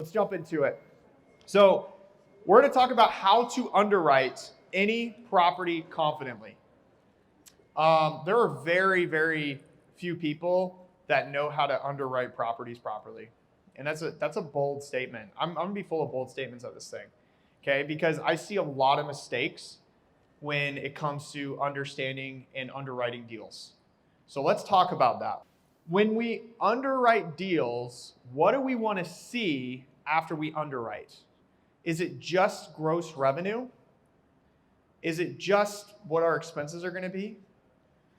let's jump into it. So we're going to talk about how to underwrite any property confidently. There are very, very few people that know how to underwrite properties properly. And that's a bold statement. I'm going to be full of bold statements of this thing, okay? Because I see a lot of mistakes when it comes to understanding and underwriting deals. So let's talk about that. When we underwrite deals, what do we want to see after we underwrite? Is it just gross revenue? Is it just what our expenses are going to be?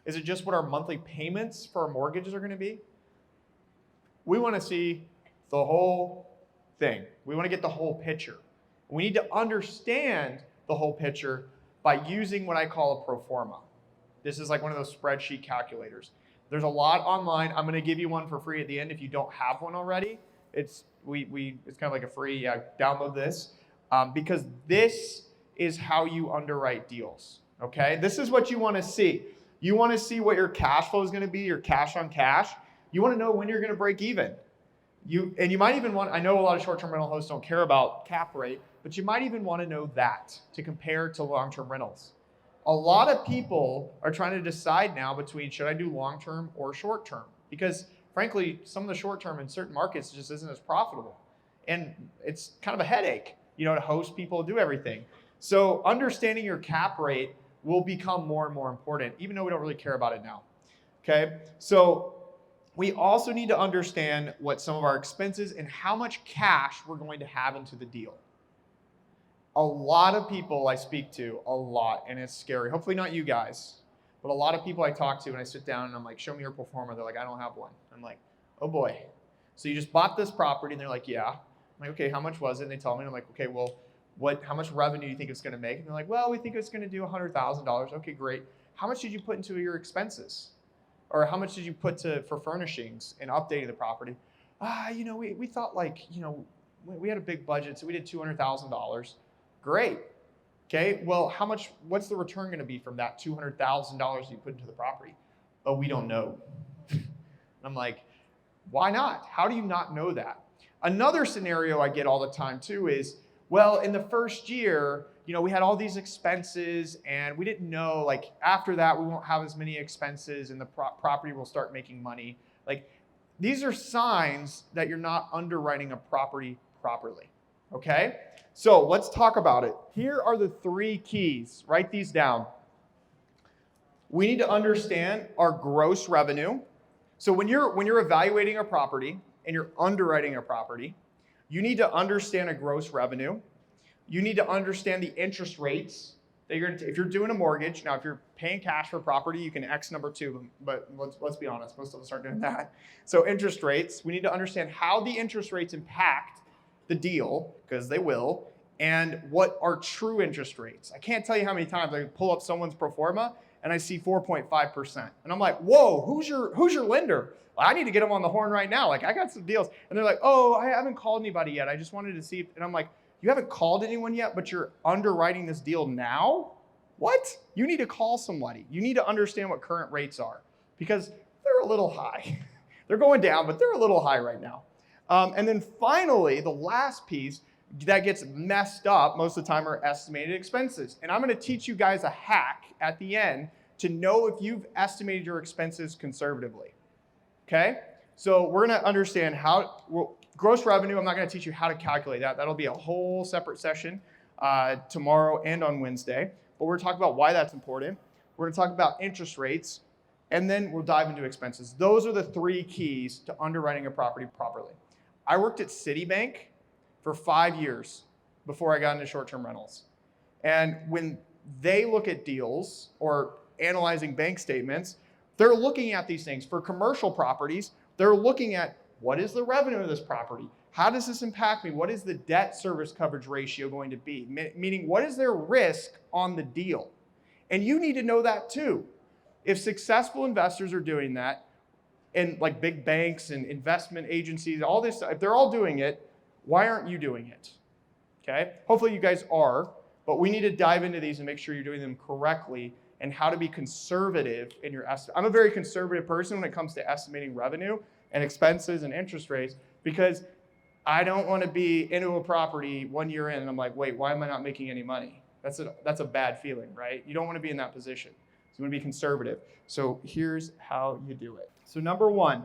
Is it just what our monthly payments for our mortgages are going to be? We want to see the whole thing. We want to get the whole picture. We need to understand the whole picture by using what I call a pro forma. This is like one of those spreadsheet calculators. There's a lot online. I'm going to give you one for free at the end if you don't have one already. It's kind of like a free, download this, because this is how you underwrite deals, okay? This is what you want to see. You want to see what your cash flow is going to be, your cash on cash. You want to know when you're going to break even. You might even want, I know a lot of short-term rental hosts don't care about cap rate, but you might even want to know that to compare to long-term rentals. A lot of people are trying to decide now between should I do long-term or short-term, because frankly, some of the short-term in certain markets just isn't as profitable. And it's kind of a headache, to host people, do everything. So understanding your cap rate will become more and more important, even though we don't really care about it now, okay? So we also need to understand what some of our expenses and how much cash we're going to have into the deal. A lot of people I speak to, and it's scary. Hopefully not you guys, but a lot of people I talk to and I sit down and I'm like, show me your pro forma. They're like, I don't have one. I'm like, oh boy. So you just bought this property? And they're like, yeah. I'm like, okay, how much was it? And they tell me, and I'm like, okay, well, how much revenue do you think it's going to make? And they're like, well, we think it's going to do $100,000. Okay, great. How much did you put into your expenses? Or how much did you put for furnishings and updating the property? We thought we had a big budget, so we did $200,000. Great. Okay, well, what's the return going to be from that $200,000 you put into the property? Oh, we don't know. I'm like, why not? How do you not know that? Another scenario I get all the time too is, well, in the first year, we had all these expenses and we didn't know, after that, we won't have as many expenses and the property will start making money. These are signs that you're not underwriting a property properly, okay? So let's talk about it. Here are the 3 keys. Write these down. We need to understand our gross revenue. So when you're evaluating a property and you're underwriting a property, you need to understand a gross revenue. You need to understand the interest rates that if you're doing a mortgage. Now, if you're paying cash for property, you can X number 2, but let's be honest, most of us aren't doing that. So interest rates, we need to understand how the interest rates impact the deal, because they will, and what are true interest rates. I can't tell you how many times I pull up someone's pro forma and I see 4.5%. And I'm like, whoa, who's your lender? I need to get them on the horn right now. I got some deals. And they're like, oh, I haven't called anybody yet. I just wanted to see. And I'm like, you haven't called anyone yet, but you're underwriting this deal now? What? You need to call somebody. You need to understand what current rates are, because they're a little high. They're going down, but they're a little high right now. And then finally, the last piece that gets messed up most of the time are estimated expenses. And I'm going to teach you guys a hack at the end to know if you've estimated your expenses conservatively. Okay? So we're going to understand gross revenue. I'm not going to teach you how to calculate that. That'll be a whole separate session tomorrow and on Wednesday. But we're going to talk about why that's important. We're going to talk about interest rates, and then we'll dive into expenses. Those are the 3 keys to underwriting a property properly. I worked at Citibank for 5 years before I got into short-term rentals. And when they look at deals or analyzing bank statements, they're looking at these things. For commercial properties, they're looking at what is the revenue of this property? How does this impact me? What is the debt service coverage ratio going to be? Meaning, what is their risk on the deal? And you need to know that too. If successful investors are doing that, and big banks and investment agencies, all this, if they're all doing it, why aren't you doing it? Okay? Hopefully you guys are, but we need to dive into these and make sure you're doing them correctly and how to be conservative in your estimate. I'm a very conservative person when it comes to estimating revenue and expenses and interest rates, because I don't want to be into a property 1 year in and I'm like, wait, why am I not making any money? That's a bad feeling, right? You don't want to be in that position. So you want to be conservative. So here's how you do it. So number one,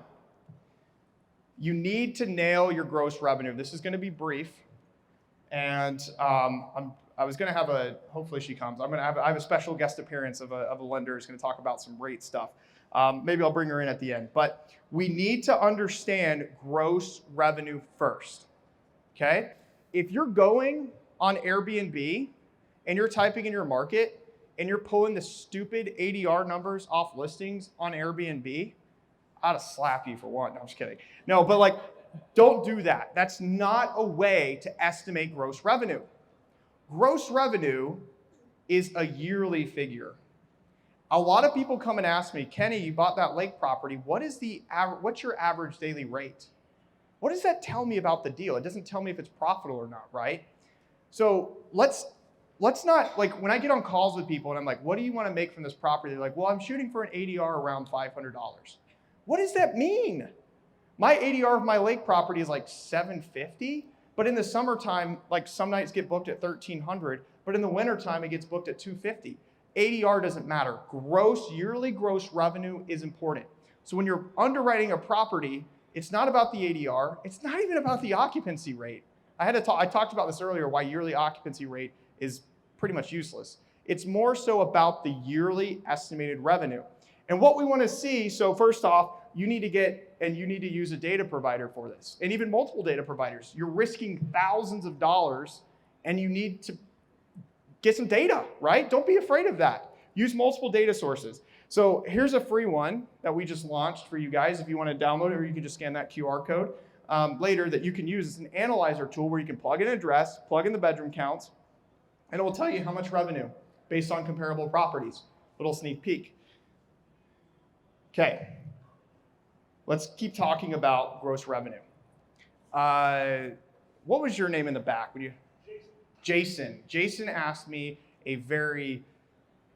you need to nail your gross revenue. This is going to be brief. And I was going to have hopefully she comes. I have a special guest appearance of a lender who's going to talk about some rate stuff. Maybe I'll bring her in at the end. But we need to understand gross revenue first, okay? If you're going on Airbnb and you're typing in your market and you're pulling the stupid ADR numbers off listings on Airbnb, I'd slap you for one. No, I'm just kidding. No, but like, don't do that. That's not a way to estimate gross revenue. Gross revenue is a yearly figure. A lot of people come and ask me, Kenny, you bought that lake property. What's your average daily rate? What does that tell me about the deal? It doesn't tell me if it's profitable or not, right? So let's not, like when I get on calls with people and I'm like, what do you want to make from this property? They're like, well, I'm shooting for an ADR around $500. What does that mean? My ADR of my lake property is like $750, but in the summertime, like some nights get booked at $1,300, but in the wintertime, it gets booked at $250. ADR doesn't matter. Yearly gross revenue is important. So when you're underwriting a property, it's not about the ADR. It's not even about the occupancy rate. I talked about this earlier, why yearly occupancy rate is pretty much useless. It's more so about the yearly estimated revenue. And what we want to see, so first off, you need to use a data provider for this, and even multiple data providers. You're risking thousands of dollars, and you need to get some data, right? Don't be afraid of that. Use multiple data sources. So here's a free one that we just launched for you guys. If you want to download it, or you can just scan that QR code later that you can use. It's an analyzer tool where you can plug in an address, plug in the bedroom counts, and it will tell you how much revenue based on comparable properties. Little sneak peek. Okay, let's keep talking about gross revenue. What was your name in the back? Jason. Jason asked me a very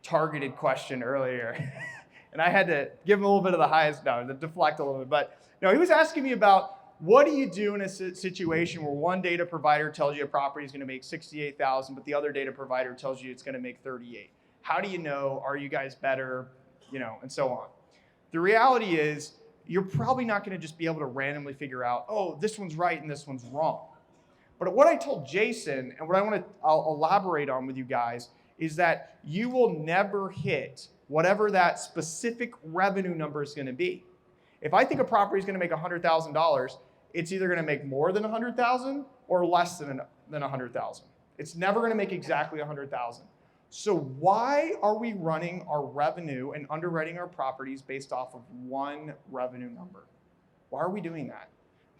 targeted question earlier, and I had to give him a little bit of the highest, to deflect a little bit. But no, he was asking me about what do you do in a situation where one data provider tells you a property is going to make $68,000, but the other data provider tells you it's going to make $38,000. How do you know? Are you guys better? And so on. The reality is, you're probably not going to just be able to randomly figure out, oh, this one's right and this one's wrong. But what I told Jason, and what I'll elaborate on with you guys, is that you will never hit whatever that specific revenue number is going to be. If I think a property is going to make $100,000, it's either going to make more than $100,000 or less than $100,000. It's never going to make exactly $100,000. So why are we running our revenue and underwriting our properties based off of one revenue number? Why are we doing that?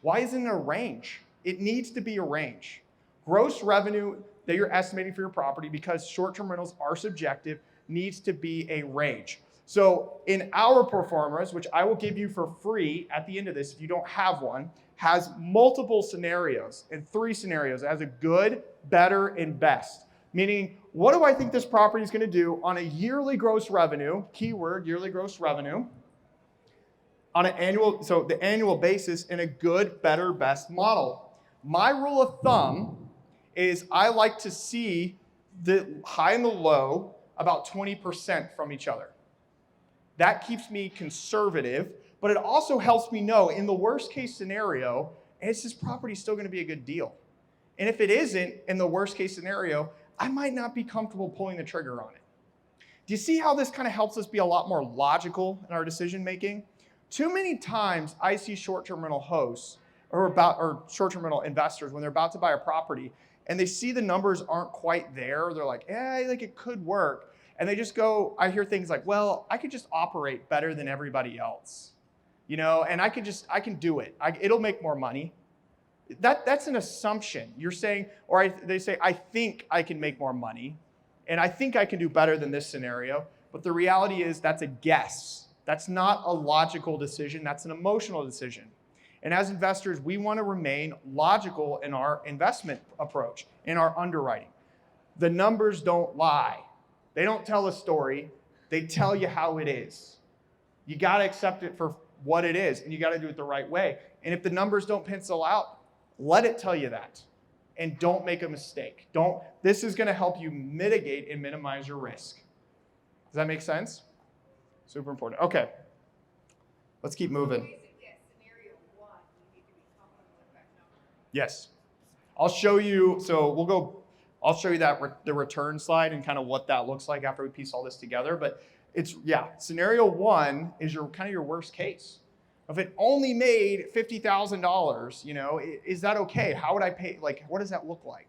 Why isn't it a range? It needs to be a range. Gross revenue that you're estimating for your property, because short-term rentals are subjective, needs to be a range. So in our performers, which I will give you for free at the end of this if you don't have one, has multiple scenarios, and 3 scenarios. It has a good, better, and best. Meaning, what do I think this property is going to do on a yearly gross revenue, keyword, yearly gross revenue, on an annual basis in a good, better, best model. My rule of thumb is I like to see the high and the low about 20% from each other. That keeps me conservative, but it also helps me know in the worst case scenario, is this property still going to be a good deal? And if it isn't, in the worst case scenario, I might not be comfortable pulling the trigger on it. Do you see how this kind of helps us be a lot more logical in our decision making? Too many times I see short-term rental hosts or short-term rental investors when they're about to buy a property and they see the numbers aren't quite there. They're like, like it could work. And they just go, I hear things like, well, I could just operate better than everybody else, and I can do it. It'll make more money. That's an assumption. You're saying, they say, I think I can make more money, and I think I can do better than this scenario. But the reality is that's a guess. That's not a logical decision. That's an emotional decision. And as investors, we want to remain logical in our investment approach, in our underwriting. The numbers don't lie. They don't tell a story. They tell you how it is. You got to accept it for what it is, and you got to do it the right way. And if the numbers don't pencil out, let it tell you that. And don't make a mistake. This is going to help you mitigate and minimize your risk. Does that make sense? Super important. Okay. Let's keep moving. Yes. I'll show you, I'll show you the return slide and kind of what that looks like after we piece all this together. But scenario 1 is your worst case. If it only made $50,000, is that okay? How would I pay? Like, what does that look like?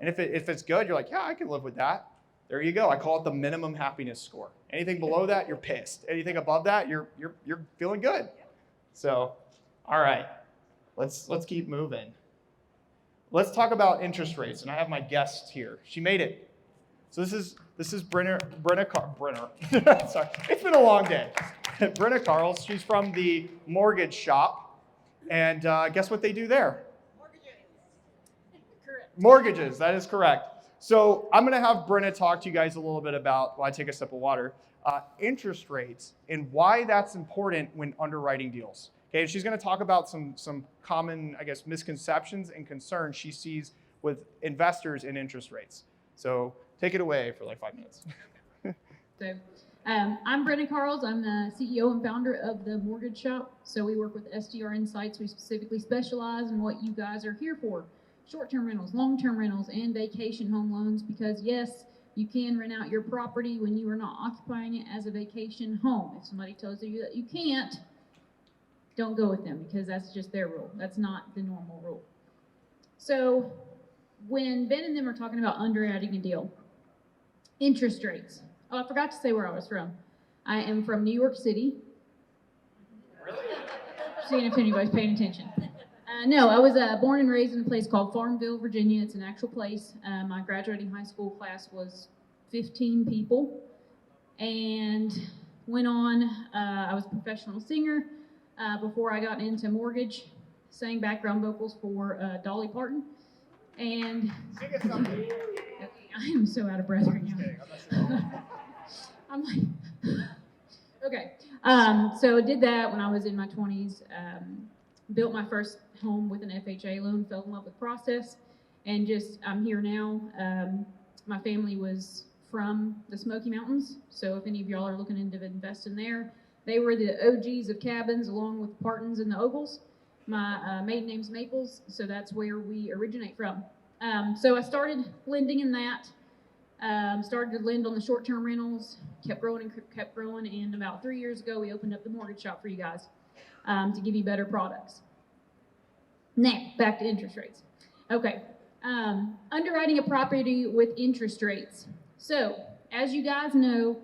And if it's good, you're like, yeah, I can live with that. There you go. I call it the minimum happiness score. Anything below that, you're pissed. Anything above that, you're feeling good. So, all right, let's keep moving. Let's talk about interest rates, and I have my guest here. She made it. So this is Brenna. Sorry, it's been a long day. Brenna Carls. She's from the mortgage shop, and guess what they do there? Mortgages. That is correct. So I'm going to have Brenna talk to you guys a little bit about, while I take a sip of water, interest rates and why that's important when underwriting deals. Okay, and she's going to talk about some common, misconceptions and concerns she sees with investors in interest rates. So take it away for like 5 minutes. I'm Brenna Carls. I'm the CEO and founder of the Mortgage Shop. So we work with SDR Insights. We specifically specialize in what you guys are here for: short-term rentals, long-term rentals, and vacation home loans. Because yes, you can rent out your property when you are not occupying it as a vacation home. If somebody tells you that you can't, don't go with them, because that's just their rule. That's not the normal rule. So when Ben and them are talking about underwriting a deal, interest rates. Oh, I forgot to say where I was from. I am from New York City. Really? Seeing if anybody's paying attention. No, I was born and raised in a place called Farmville, Virginia. It's an actual place. My graduating high school class was 15 people. And went on, I was a professional singer before I got into mortgage. Sang background vocals for Dolly Parton. And Sing us something. Okay, I am so out of breath right now. I'm like, okay. So I did that when I was in my 20s. Built my first home with an FHA loan, fell in love with the process, and I'm here now. My family was from the Smoky Mountains, so if any of y'all are looking into investing there, they were the OGs of cabins along with the Partons and the Ogles. My maiden name's Maples, so that's where we originate from. So I started lending in that. Started to lend on the short-term rentals, kept growing, and about 3 years ago, we opened up the mortgage shop for you guys to give you better products. Now, back to interest rates. Okay, underwriting a property with interest rates. So, as you guys know,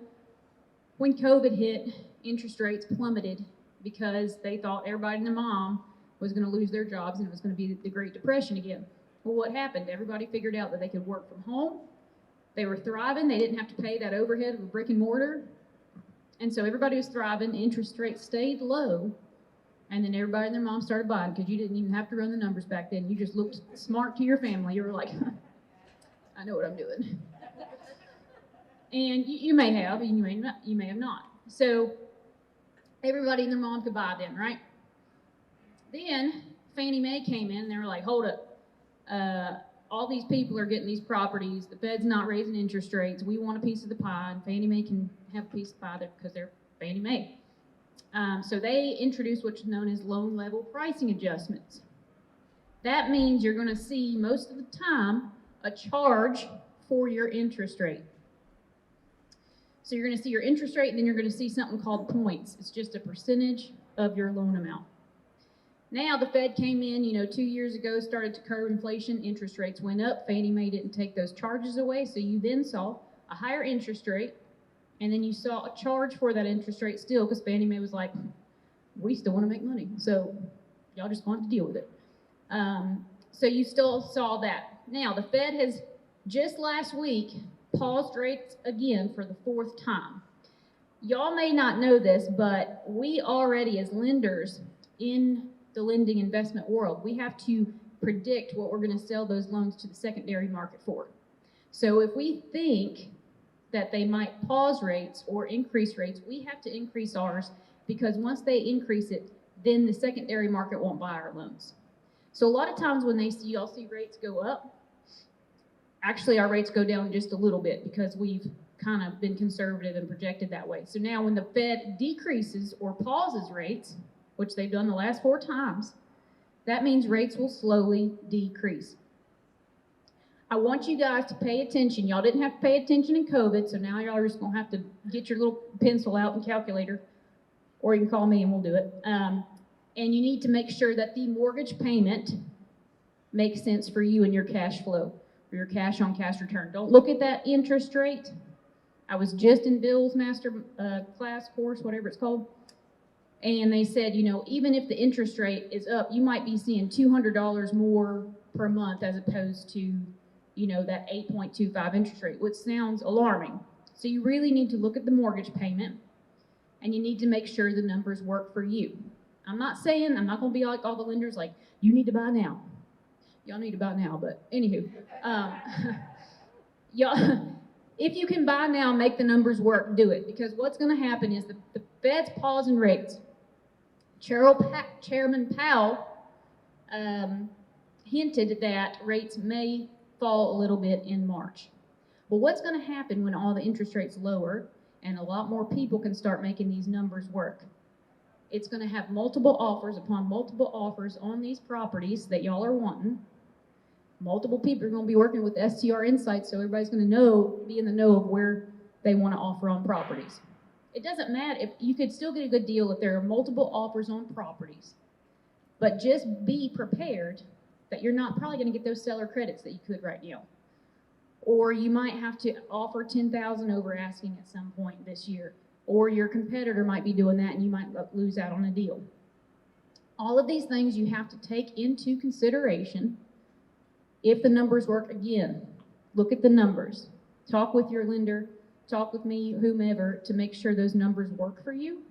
when COVID hit, interest rates plummeted because they thought everybody and their mom was going to lose their jobs and it was going to be the Great Depression again. Well, what happened? Everybody figured out that they could work from home. They were thriving. They didn't have to pay that overhead of a brick and mortar. And so everybody was thriving. Interest rates stayed low. And then everybody and their mom started buying, because you didn't even have to run the numbers back then. You just looked smart to your family. You were like, I know what I'm doing. And you may have, and you may have not. So everybody and their mom could buy then, right? Then Fannie Mae came in and they were like, hold up. All these people are getting these properties. The Fed's not raising interest rates. We want a piece of the pie, and Fannie Mae can have a piece of the pie because they're Fannie Mae. So they introduced what's known as loan level pricing adjustments. That means you're going to see most of the time a charge for your interest rate. So you're going to see your interest rate, and then you're going to see something called points. It's just a percentage of your loan amount. Now the Fed came in, 2 years ago, started to curb inflation. Interest rates went up. Fannie Mae didn't take those charges away, so you then saw a higher interest rate, and then you saw a charge for that interest rate still, because Fannie Mae was like, we still want to make money, so y'all just want to deal with it. So you still saw that. Now the Fed has just last week paused rates again for the 4th time. Y'all may not know this, but we already, as lenders in the lending investment world, we have to predict what we're going to sell those loans to the secondary market for. So if we think that they might pause rates or increase rates, we have to increase ours, because once they increase it, then the secondary market won't buy our loans. So a lot of times when y'all see rates go up, actually our rates go down just a little bit because we've kind of been conservative and projected that way. So now when the Fed decreases or pauses rates, which they've done the last 4 times, that means rates will slowly decrease. I want you guys to pay attention. Y'all didn't have to pay attention in COVID, so now y'all are just gonna have to get your little pencil out and calculator, or you can call me and we'll do it. And you need to make sure that the mortgage payment makes sense for you and your cash flow, or your cash on cash return. Don't look at that interest rate. I was just in Bill's master class course, whatever it's called, and they said, you know, even if the interest rate is up, you might be seeing $200 more per month as opposed to, you know, that 8.25 interest rate, which sounds alarming. So you really need to look at the mortgage payment, and you need to make sure the numbers work for you. I'm not saying, I'm not going to be like all the lenders, like, you need to buy now. Y'all need to buy now, but anywho. Y'all, if you can buy now, make the numbers work, do it. Because what's going to happen is the Fed's pausing rates. Chairman Powell hinted that rates may fall a little bit in March. Well, what's going to happen when all the interest rates lower and a lot more people can start making these numbers work? It's going to have multiple offers upon multiple offers on these properties that y'all are wanting. Multiple people are going to be working with STR Insights, so everybody's going to be in the know of where they want to offer on properties. It doesn't matter if you could still get a good deal if there are multiple offers on properties, but just be prepared that you're not probably going to get those seller credits that you could right now. Or you might have to offer $10,000 over asking at some point this year. Or your competitor might be doing that and you might lose out on a deal. All of these things you have to take into consideration if the numbers work. Again, look at the numbers. Talk with your lender, talk with me, whomever, to make sure those numbers work for you.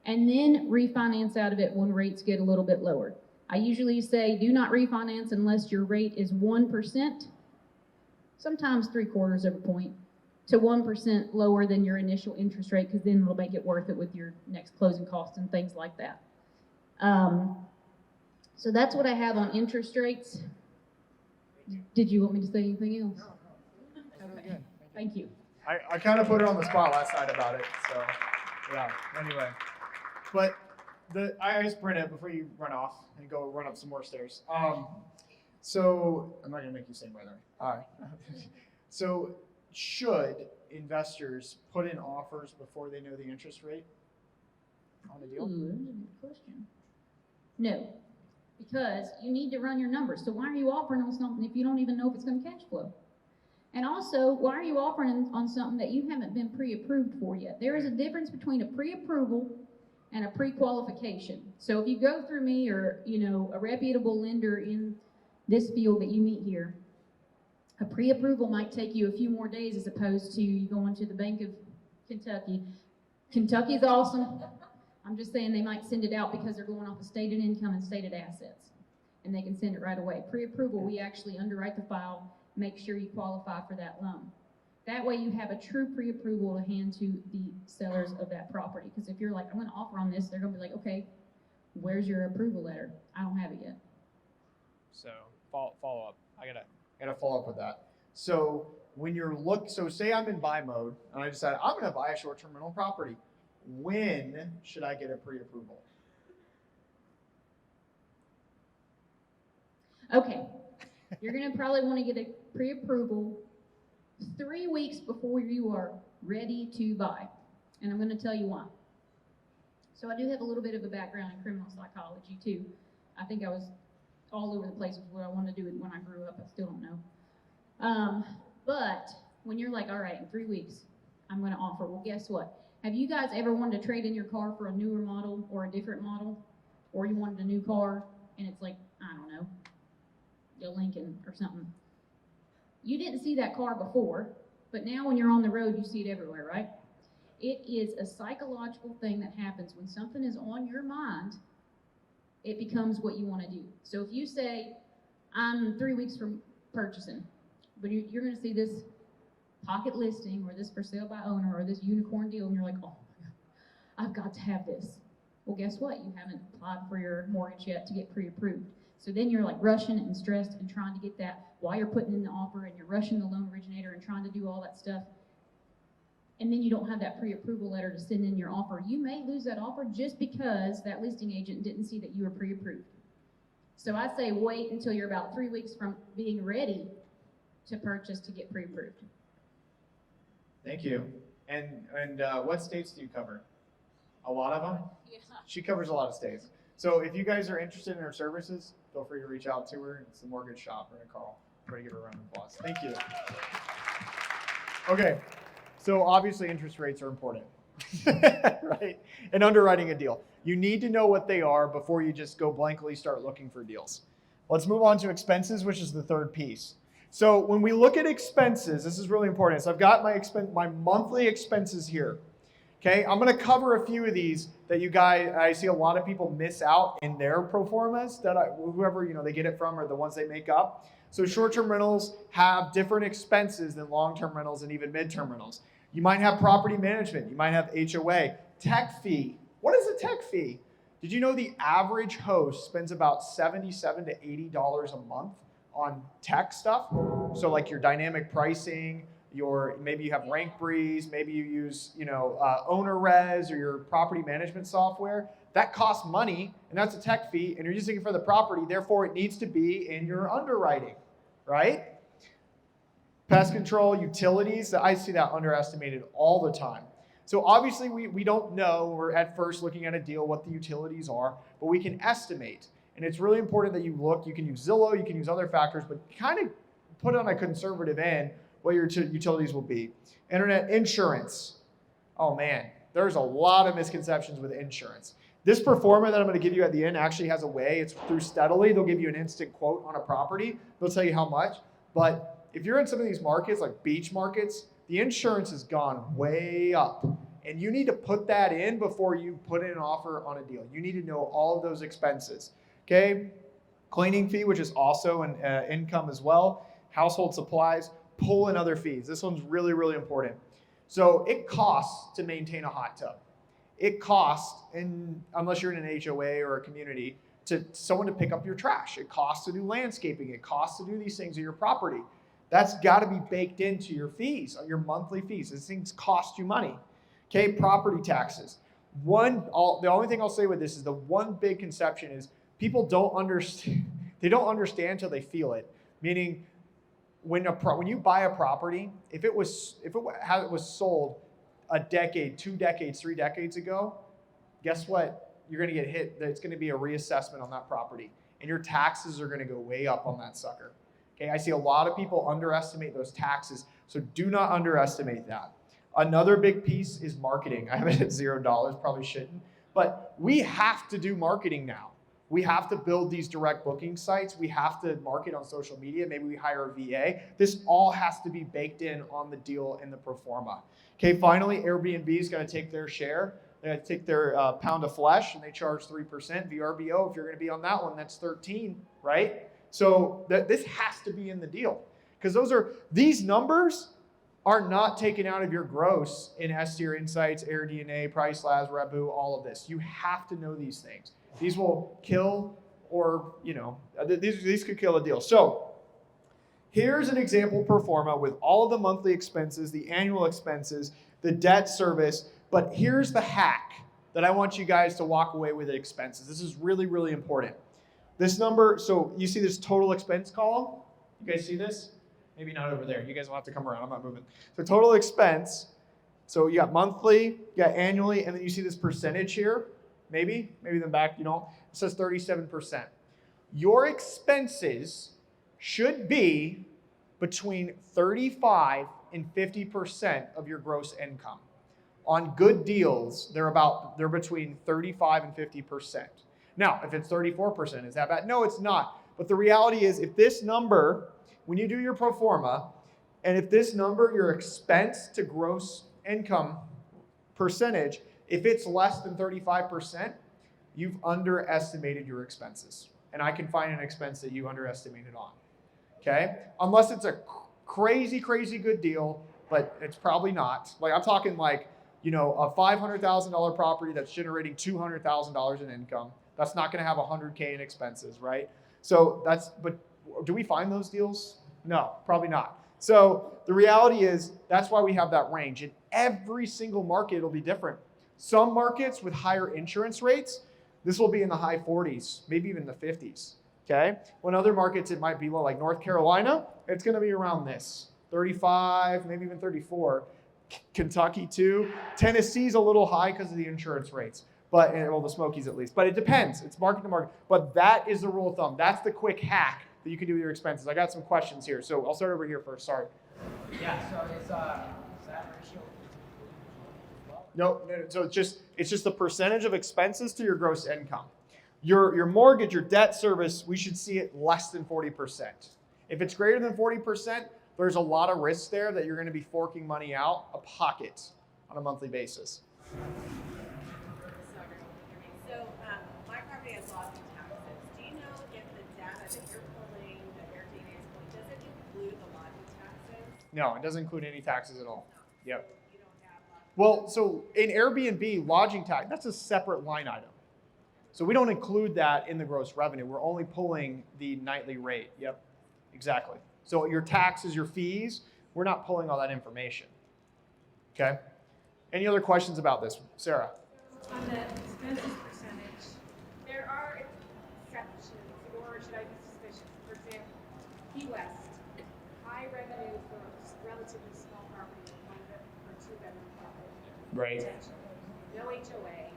And then refinance out of it when rates get a little bit lower. I usually say do not refinance unless your rate is 1%, sometimes 3/4 of a point, to 1% lower than your initial interest rate, because then it'll make it worth it with your next closing costs and things like that. So that's what I have on interest rates. Did you want me to say anything else? No, really good. Thank you. I kind of put her on the spot last night about it, so yeah. Anyway, but I just print it before you run off and go run up some more stairs. So I'm not gonna make you sing, by the way. All right. So should investors put in offers before they know the interest rate on a deal? Ooh, that's a good question. No, because you need to run your numbers. So why are you offering on something if you don't even know if it's going to cash flow? And also, why are you offering on something that you haven't been pre-approved for yet? There is a difference between a pre-approval and a pre-qualification. So if you go through me or, you know, a reputable lender in this field that you meet here, a pre-approval might take you a few more days as opposed to you going to the Bank of Kentucky. Kentucky's awesome. I'm just saying they might send it out because they're going off of stated income and stated assets, and they can send it right away. Pre-approval, we actually underwrite the file, make sure you qualify for that loan. That way you have a true pre-approval to hand to the sellers of that property. Because if you're like, I'm going to offer on this, they're going to be like, okay, where's your approval letter? I don't have it yet. So follow up. I gotta follow up with that. So when you're so say I'm in buy mode and I decide I'm gonna buy a short-term rental property. When should I get a pre-approval? Okay, you're gonna probably want to get a pre-approval 3 weeks before you are ready to buy. And I'm gonna tell you why. So I do have a little bit of a background in criminal psychology too. I think I was all over the place with what I wanted to do when I grew up. I still don't know. But when you're like, all right, in 3 weeks, I'm going to offer. Well, guess what? Have you guys ever wanted to trade in your car for a newer model or a different model? Or you wanted a new car and it's like, I don't know, a Lincoln or something. You didn't see that car before, but now when you're on the road, you see it everywhere, right? It is a psychological thing that happens when something is on your mind. It becomes what you want to do. So if you say, I'm 3 weeks from purchasing, but you're going to see this pocket listing or this for sale by owner or this unicorn deal, and you're like, oh my God, I've got to have this. Well, guess what? You haven't applied for your mortgage yet to get pre-approved. So then you're like rushing and stressed and trying to get that while you're putting in the offer, and you're rushing the loan originator and trying to do all that stuff. And then you don't have that pre-approval letter to send in your offer. You may lose that offer just because that listing agent didn't see that you were pre-approved. So I say wait until you're about 3 weeks from being ready to purchase to get pre-approved. Thank you. And what states do you cover? A lot of them? Yeah. She covers a lot of states. So if you guys are interested in her services, feel free to reach out to her. It's the mortgage shop. We're going to call. Try to give her a round of applause. Thank you. Okay. So obviously interest rates are important, right? And underwriting a deal. You need to know what they are before you just go blankly start looking for deals. Let's move on to expenses, which is the third piece. So when we look at expenses, this is really important. So I've got my monthly expenses here. Okay, I'm going to cover a few of these that you guys, I see a lot of people miss out in their pro formas that whoever they get it from or the ones they make up. So short-term rentals have different expenses than long-term rentals and even mid-term rentals. You might have property management. You might have HOA. Tech fee. What is a tech fee? Did you know the average host spends about $77 to $80 a month on tech stuff? So like your dynamic pricing, maybe you have Rank Breeze, maybe you use OwnerRez or your property management software. That costs money, and that's a tech fee, and you're using it for the property. Therefore, it needs to be in your underwriting, right? Pest control, utilities, I see that underestimated all the time. So obviously we don't know, we're at first looking at a deal, what the utilities are, but we can estimate. And it's really important that you look, you can use Zillow, you can use other factors, but kind of put on a conservative end what your utilities will be. Internet insurance. Oh man, there's a lot of misconceptions with insurance. This pro forma that I'm going to give you at the end actually has a way, it's through Steadily, they'll give you an instant quote on a property, they'll tell you how much, but if you're in some of these markets, like beach markets, the insurance has gone way up. And you need to put that in before you put in an offer on a deal. You need to know all of those expenses, okay? Cleaning fee, which is also an income as well. Household supplies, pull and other fees. This one's really, really important. So it costs to maintain a hot tub. It costs, unless you're in an HOA or a community, to someone to pick up your trash. It costs to do landscaping. It costs to do these things at your property. That's got to be baked into your fees, your monthly fees. These things cost you money. Okay, property taxes. The only thing I'll say with this is the one big conception is people don't understand. They don't understand until they feel it. Meaning, when you buy a property, if it was sold a decade, 2 decades, 3 decades ago, guess what? You're going to get hit. It's going to be a reassessment on that property, and your taxes are going to go way up on that sucker. Okay, I see a lot of people underestimate those taxes, so do not underestimate that. Another big piece is marketing. I have it at $0, probably shouldn't, but we have to do marketing now. We have to build these direct booking sites. We have to market on social media. Maybe we hire a VA. This all has to be baked in on the deal in the pro forma. Okay, finally, Airbnb is going to take their share. They're going to take their pound of flesh, and they charge 3%. VRBO, if you're going to be on that one, that's 13, right? So this has to be in the deal, because these numbers are not taken out of your gross in STR Insights, AirDNA, Price Labs, Rebu, all of this. You have to know these things. These will kill, or these could kill a deal. So here's an example pro forma with all of the monthly expenses, the annual expenses, the debt service. But here's the hack that I want you guys to walk away with at expenses. This is really, really important. This number, so you see this total expense column? You guys see this? Maybe not over there. You guys will have to come around. I'm not moving. So total expense. So you got monthly, you got annually, and then you see this percentage here. Maybe then back, It says 37%. Your expenses should be between 35 and 50% of your gross income. On good deals, they're between 35 and 50%. Now, if it's 34%, is that bad? No, it's not. But the reality is, if this number, when you do your pro forma, and if this number, your expense to gross income percentage, if it's less than 35%, you've underestimated your expenses. And I can find an expense that you underestimated on. Okay? Unless it's a crazy, crazy good deal, but it's probably not. Like I'm talking like, a $500,000 property that's generating $200,000 in income. That's not going to have $100K in expenses, right? So but do we find those deals? No, probably not. So the reality is that's why we have that range. In every single market, it'll be different. Some markets with higher insurance rates, this will be in the high 40s, maybe even the 50s. Okay. When other markets, it might be low, like North Carolina, it's going to be around this 35, maybe even 34. Kentucky too. Tennessee's a little high because of the insurance rates, but well, the Smokies at least. But it depends. It's market to market. But that is the rule of thumb. That's the quick hack that you can do with your expenses. I got some questions here, so I'll start over here first. Sorry. Yeah. So is that ratio? No. So it's just the percentage of expenses to your gross income. Your mortgage, your debt service, we should see it less than 40%. If it's greater than 40%, there's a lot of risk there that you're going to be forking money out of pocket on a monthly basis. So my property has lots of taxes. Do you know if the data that you're pulling, that Airbnb is pulling, does it include the lodging taxes? No, it doesn't include any taxes at all. No. Yep. You don't have lodging. Well, so in Airbnb, lodging tax, that's a separate line item. So we don't include that in the gross revenue. We're only pulling the nightly rate. Yep, exactly. So your taxes, your fees, we're not pulling all that information. Okay? Any other questions about this? Sarah? On the expenses percentage, there are exceptions, or should I be suspicious? For example, Key West, high revenue for relatively small property, one or two bedroom property. Right. Potentially. No HOA.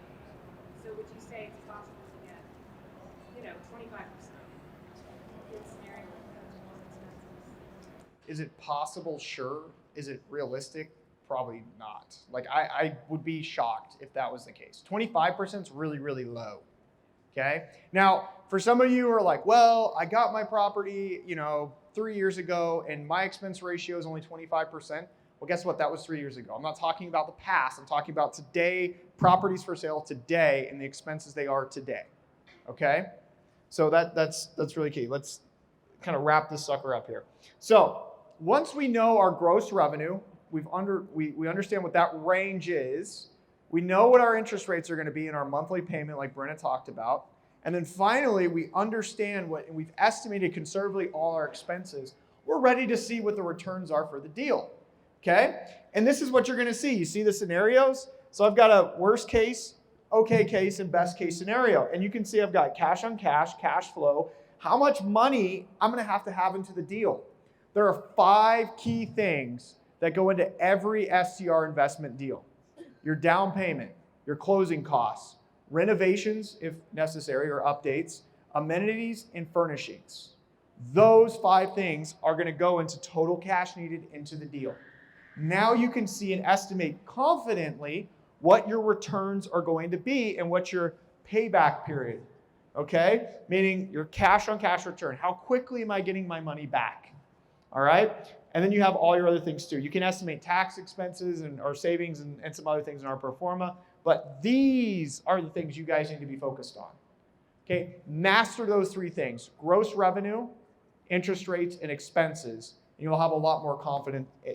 So would you say it's possible to get, 25%? Good scenario with those expenses. Is it possible? Sure. Is it realistic? Probably not. Like I would be shocked if that was the case. 25% is really, really low. Okay. Now, for some of you who are like, well, I got my property, 3 years ago and my expense ratio is only 25%. Well, guess what? That was 3 years ago. I'm not talking about the past. I'm talking about today, properties for sale today and the expenses they are today. Okay. So that's really key. Let's kind of wrap this sucker up here. So once we know our gross revenue, we understand what that range is. We know what our interest rates are going to be in our monthly payment, like Brenna talked about. And then finally, we understand and we've estimated conservatively all our expenses. We're ready to see what the returns are for the deal. Okay? And this is what you're going to see. You see the scenarios? So I've got a worst case, okay case, and best case scenario. And you can see I've got cash on cash, cash flow, how much money I'm going to have into the deal. There are 5 key things that go into every STR investment deal. Your down payment, your closing costs, renovations if necessary or updates, amenities, and furnishings. Those 5 things are going to go into total cash needed into the deal. Now you can see and estimate confidently what your returns are going to be and what your payback period, okay? Meaning your cash on cash return. How quickly am I getting my money back? All right? And then you have all your other things too. You can estimate tax expenses or savings and some other things in our pro forma, but these are the things you guys need to be focused on. Okay? Master those 3 things: gross revenue, interest rates, and expenses. And you'll have a lot more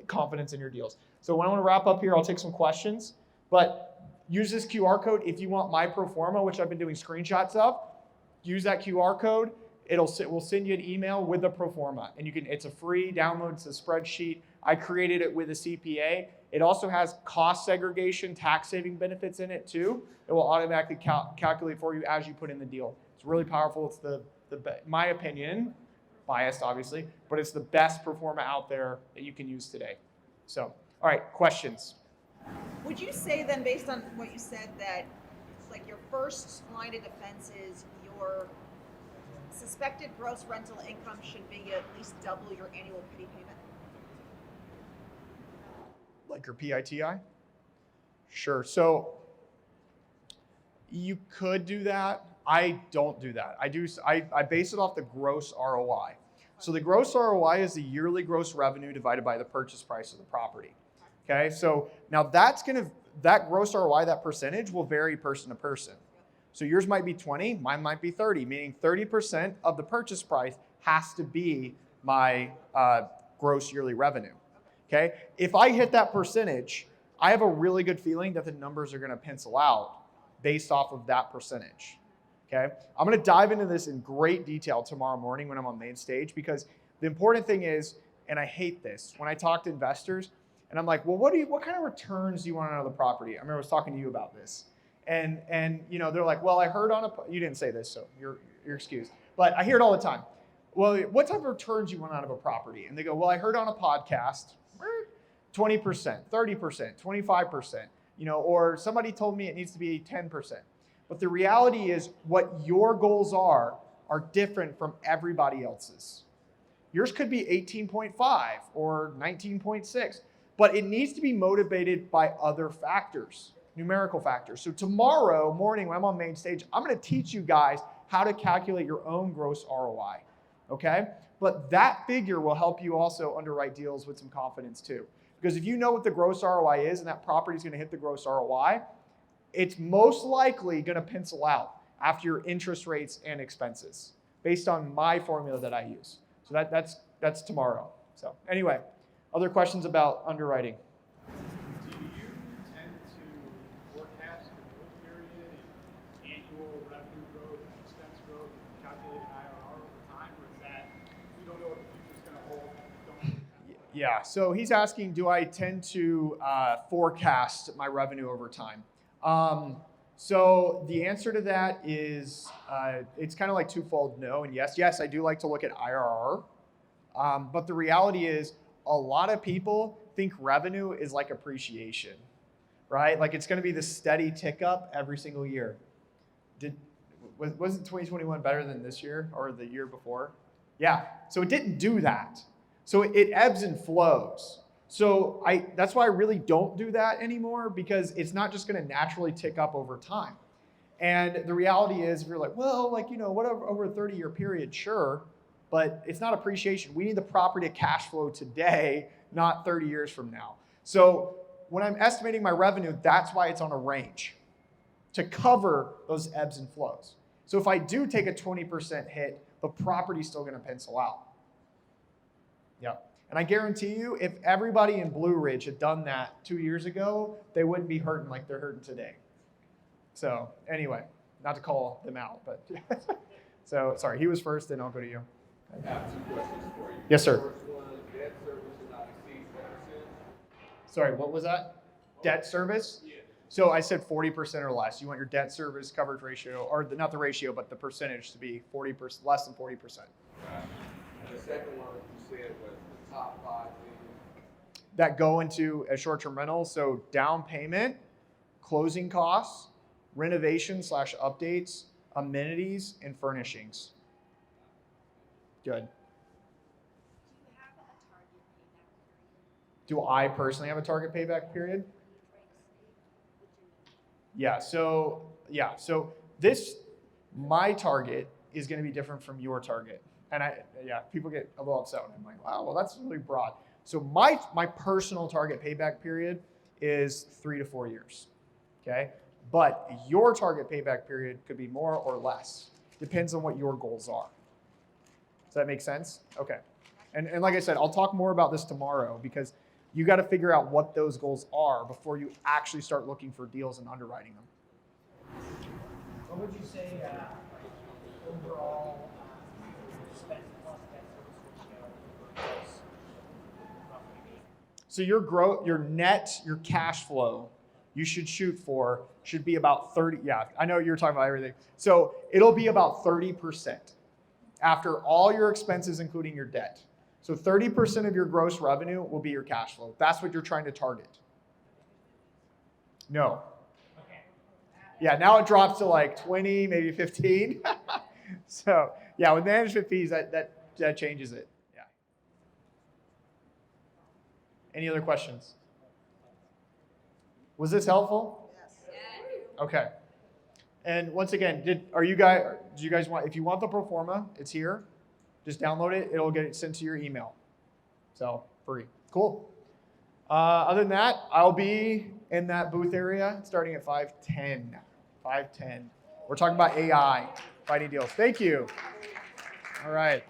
confidence in your deals. So when I want to wrap up here, I'll take some questions, but use this QR code if you want my pro forma, which I've been doing screenshots of. Use that QR code. We'll send you an email with the pro forma, and it's a free download. It's a spreadsheet. I created it with a CPA. It also has cost segregation, tax saving benefits in it too. It will automatically calculate for you as you put in the deal. It's really powerful. It's my opinion, biased obviously, but it's the best pro forma out there that you can use today. So, all right, questions? Would you say then, based on what you said, that like your first line of defense is your suspected gross rental income should be at least double your annual petty payment? Like your PITI? Sure. So you could do that. I don't do that. I base it off the gross ROI. So the gross ROI is the yearly gross revenue divided by the purchase price of the property. Okay, so now that gross ROI, that percentage will vary person to person. So yours might be 20, mine might be 30, meaning 30% of the purchase price has to be my gross yearly revenue. Okay, if I hit that percentage, I have a really good feeling that the numbers are going to pencil out based off of that percentage. Okay? I'm going to dive into this in great detail tomorrow morning when I'm on main stage, because the important thing is, and I hate this, when I talk to investors and I'm like, well, what kind of returns do you want out of the property? I remember I was talking to you about this. And you know, they're like, well, I heard on you didn't say this, so you're excused. But I hear it all the time. Well, what type of returns you want out of a property? And they go, well, I heard on a podcast, 20%, 30%, 25%, you know, or somebody told me it needs to be 10%. But the reality is what your goals are different from everybody else's. Yours could be 18.5 or 19.6, but it needs to be motivated by other factors, numerical factors. So tomorrow morning when I'm on main stage, I'm going to teach you guys how to calculate your own gross ROI, okay? But that figure will help you also underwrite deals with some confidence too. Because if you know what the gross ROI is and that property is going to hit the gross ROI, it's most likely going to pencil out after your interest rates and expenses based on my formula that I use. So that's tomorrow. So anyway, other questions about underwriting? Do you tend to forecast the growth period and annual revenue growth and expense growth and calculate IRR over time, or is that you don't know what the future's going to hold? Yeah, so he's asking, do I tend to forecast my revenue over time? So the answer to that is it's kind of like twofold no and yes. Yes, I do like to look at IRR, but the reality is a lot of people think revenue is like appreciation, right? Like it's going to be the steady tick up every single year. Wasn't 2021 better than this year or the year before? Yeah, so it didn't do that. So it ebbs and flows. So that's why I really don't do that anymore, because it's not just going to naturally tick up over time. And the reality is, if you're like, well, like, you know, whatever, over a 30-year period, sure, but it's not appreciation. We need the property to cash flow today, not 30 years from now. So when I'm estimating my revenue, that's why it's on a range, to cover those ebbs and flows. So if I do take a 20% hit, the property's still going to pencil out. Yep. And I guarantee you, if everybody in Blue Ridge had done that 2 years ago, they wouldn't be hurting like they're hurting today. So anyway, not to call them out, but so sorry, he was first, then I'll go to you. I have 2 questions for you. Yes, sir. First one, debt service should not exceed 10%. Sorry, what was that? Debt service? Yeah. So I said 40% or less. You want your debt service coverage ratio, or not the ratio, but the percentage to be 40%, less than 40%. Right. And the second one you said was the top 5 things. That go into a short-term rental. So down payment, closing costs, renovation/updates, amenities, and furnishings. Good. Do you have a target payback period? Do I personally have a target payback period? Yeah, so my target is going to be different from your target. And people get a little upset when I'm like, wow, well, that's really broad. So my personal target payback period is 3 to 4 years, okay? But your target payback period could be more or less. Depends on what your goals are. Does that make sense? Okay. And like I said, I'll talk more about this tomorrow, because you got to figure out what those goals are before you actually start looking for deals and underwriting them. What would you say, overall, expense plus debt service ratio is roughly be? So your cash flow you should be about 30. Yeah, I know you're talking about everything. So it'll be about 30% after all your expenses, including your debt. So 30% of your gross revenue will be your cash flow. That's what you're trying to target. No. Okay. Yeah, now it drops to like 20, maybe 15. So yeah, with management fees, that changes it. Yeah. Any other questions? Was this helpful? Yes. Okay. And once again, do you guys want, if you want the pro forma, it's here. Just download it. It'll get it sent to your email. So free. Cool. Other than that, I'll be in that booth area starting at 5:10. 5:10. We're talking about AI, finding deals. Thank you. All right.